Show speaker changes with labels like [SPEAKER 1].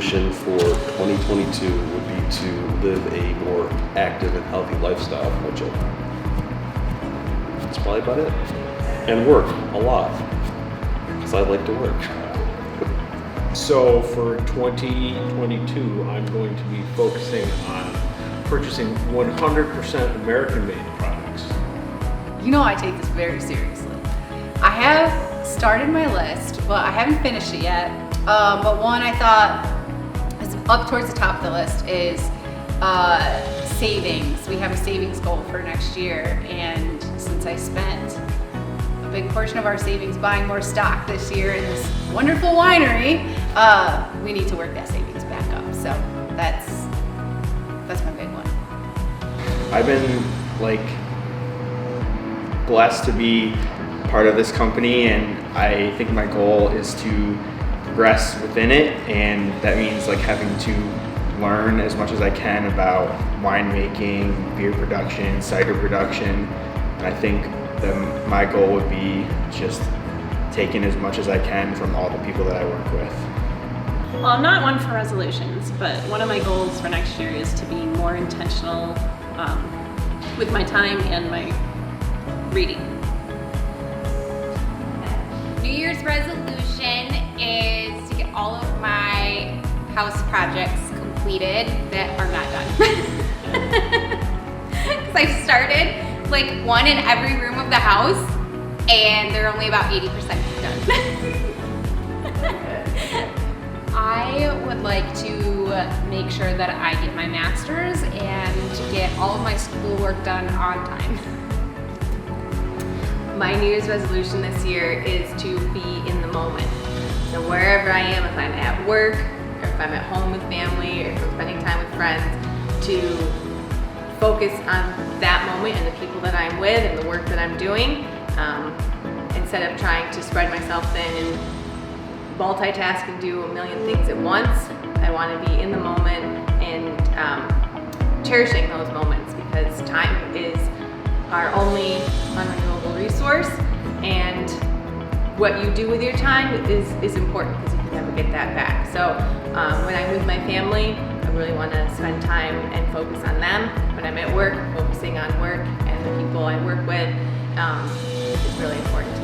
[SPEAKER 1] resolution for 2022 would be to live a more active and healthy lifestyle, which that's probably about it. And work a lot, because I like to work.
[SPEAKER 2] So for 2022, I'm going to be focusing on purchasing 100% American-made products.
[SPEAKER 3] You know I take this very seriously. I have started my list, but I haven't finished it yet. But one I thought is up towards the top of the list is savings. We have a savings goal for next year, and since I spent a big portion of our savings buying more stock this year in this wonderful winery, we need to work that savings back up. So that's my big one.
[SPEAKER 4] I've been blessed to be part of this company, and I think my goal is to progress within it, and that means having to learn as much as I can about winemaking, beer production, cider production, and I think that my goal would be just taking as much as I can from all the people that I work with.
[SPEAKER 5] Well, I'm not one for resolutions, but one of my goals for next year is to be more intentional with my time and my reading.
[SPEAKER 6] New Year's resolution is to get all of my house projects completed that are not done. Because I've started one in every room of the house, and they're only about 80% done. I would like to make sure that I get my master's and get all of my schoolwork done on time.
[SPEAKER 7] My New Year's resolution this year is to be in the moment. So wherever I am, if I'm at work, or if I'm at home with family, or if I'm spending time with friends, to focus on that moment and the people that I'm with and the work that I'm doing, instead of trying to spread myself thin and multitask and do a million things at once. I want to be in the moment and cherishing those moments, because time is our only unrenewable resource, and what you do with your time is important, because you can never get that back. So when I'm with my family, I really want to spend time and focus on them. When I'm at work, focusing on work and the people I work with is really important.